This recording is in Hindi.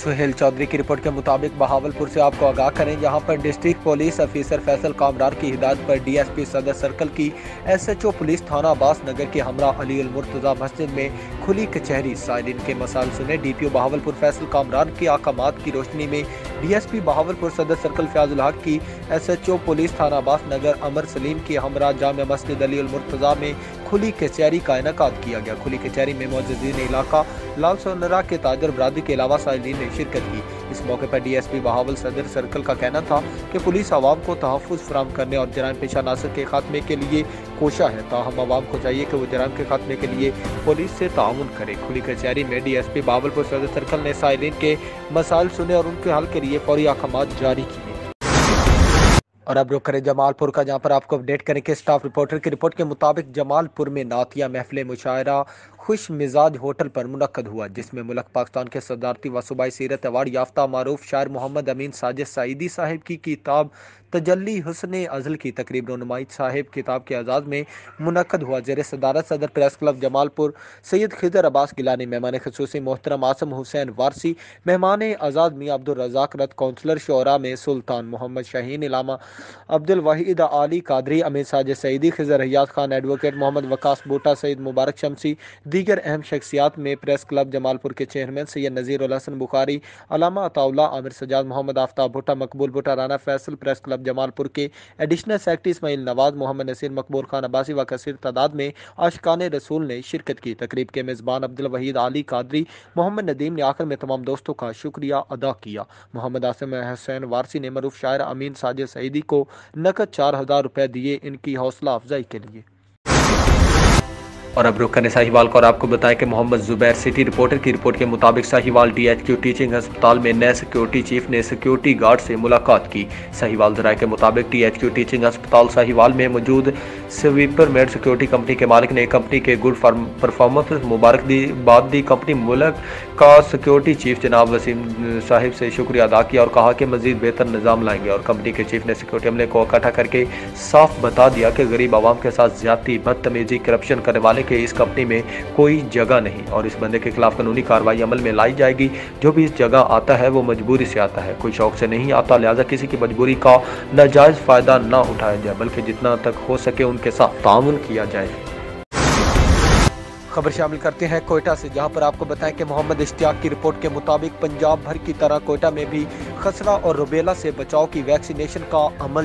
सुहेल चौधरी की रिपोर्ट के मुताबिक बहावलपुर से आपको आगाह करें, जहां पर डिस्ट्रिक्ट पुलिस ऑफिसर फैसल कामरार की हिदायत पर डीएसपी सदर सर्कल की एसएचओ पुलिस थाना अब्बास नगर के हमरा अली अल मुर्तजा मस्जिद में खुली कचहरी साइलिन के मसाइल सुने। डीपीओ बहावलपुर फैसल कामरार की अहकामात की रोशनी में डीएसपी बहावलपुर सदर सर्कल फयाजुल हक की एसएचओ पुलिस थाना अब्बास नगर अमर सलीम की हमरा जामे मस्जिद अली अल मुर्तजा में खुली कचहरी का इनेकाद किया गया। खुली कचहरी में मौजूदीन इलाका लाल सोनरा के ताजर बरादरी के अलावा साइलिन ने शिरकत की। इस मौके पर डीएसपी बहावल सदर सर्कल का कहना था कि पुलिस आवाम को तहफ़्फ़ुज़ फराहम करने और जराइम पेशा नासर के खात्मे के लिए कोशा है, ताहम आवाम को चाहिए कि वो जराइम के खात्मे के लिए पुलिस से ताउन करे। खुली कचहरी में डीएसपी बहावलपुर सदर सर्कल ने साइलिन के मसाइल सुने और उनके हल के लिए फौरी अहकामात जारी किए। और अब रुक करें जमालपुर का, जहां पर आपको अपडेट करेंगे स्टाफ रिपोर्टर की रिपोर्ट के मुताबिक जमालपुर में नातिया महफिल मुशायरा खुश मिजाज होटल पर मुनक्कद हुआ, जिसमें मुल्क पाकिस्तान के सदारती व सूबाई सीरत अवार्ड याफ्ता मारूफ शायर मोहम्मद अमीन साजिद सईदी साहिब की किताब तजल्ली हुस्न अज़ल की तकरीब रुनुमाई साहिब किताब के एजाज़ में मुनक्कद हुआ। ज़ेर सदारत सदर प्रेस क्लब जमालपुर सैयद खिदर अब्बास गिलानी, मेहमान खसूसी मोहतरम आसम हुसैन वारसी, मेहमान आज़ाद मियाँ अब्दुल रज़ाक रत, कौंसलर शोरा में सुल्तान मोहम्मद शाहीन, इलामा अब्दुल वाहिद आली कादरी, अमीर साजिद सईदी, खिजर हयात खान, एडवोकेट मोहम्मद वकास बूटा, सईद मुबारक शमसी, दीगर अहम शख्सियात में प्रेस क्लब जमालपुर के चेयरमैन सैयद नज़ीर उल हसन बुखारी, अलामा अताउल्ला, आमिर सजाद, मोहम्मद आफ्ताब भुट्टा, मकबूल भुट्टा, राना फैसल, प्रेस क्लब जमालपुर के एडिशनल सेक्रेटरी इस्माइल नवाज, मोहम्मद नसीर, मकबूल खान अब्बासी व कसीर तादाद में आशिकान रसूल ने शिरकत की। तकरीब के मेज़बान अब्दुल वहीद आली कादरी, मोहम्मद नदीम ने आखिर में तमाम दोस्तों का शुक्रिया अदा किया। मोहम्मद आसिम हुसैन वारसी ने मरूफ शायर अमीन साजिद सईदी को नकद 4000 रुपए दिए इनकी हौसला अफजाई के लिए। और अब रुक करने साहिवाल को, और आपको बताएं कि मोहम्मद जुबैर सिटी रिपोर्टर की रिपोर्ट के मुताबिक साहिवाल डीएचक्यू टीचिंग अस्पताल में नए सिक्योरिटी चीफ ने सिक्योरिटी गार्ड से मुलाकात की। साहिवाल जराये के मुताबिक डीएचक्यू टीचिंग अस्पताल साहिवाल में मौजूद स्वीपर मेड सिक्योरिटी कंपनी के मालिक ने कंपनी के गुड परफॉर्मेंस मुबारकबाद दी। कंपनी मुल्क का सिक्योरिटी चीफ जनाब वसीम साहिब से शुक्रिया अदा किया और कहा कि मजीद बेहतर निज़ाम लाएंगे। और कंपनी के चीफ ने सिक्योरिटी अमले को इकट्ठा करके साफ बता दिया कि गरीब आवाम के साथ ज्यादती, बदतमीजी, करप्शन करने वाले कि इस कंपनी में कोई जगह नहीं और इस बंदे के खिलाफ कानूनी कार्रवाई अमल में लाई जाएगी। जो भी इस जगह आता है वो मजबूरी से आता है, कोई शौक से नहीं आता, लिहाजा किसी की मजबूरी का नाजायज फायदा ना उठाया जाए, बल्कि जितना तक हो सके उनके साथ ताउन किया जाए। खबर शामिल करते हैं कोयटा से, जहां पर आपको बताएं कि मोहम्मद इश्तियाक की रिपोर्ट के मुताबिक पंजाब भर की तरह कोयटा में भी खसरा और रुबेला से बचाव की वैक्सीनेशन का अमल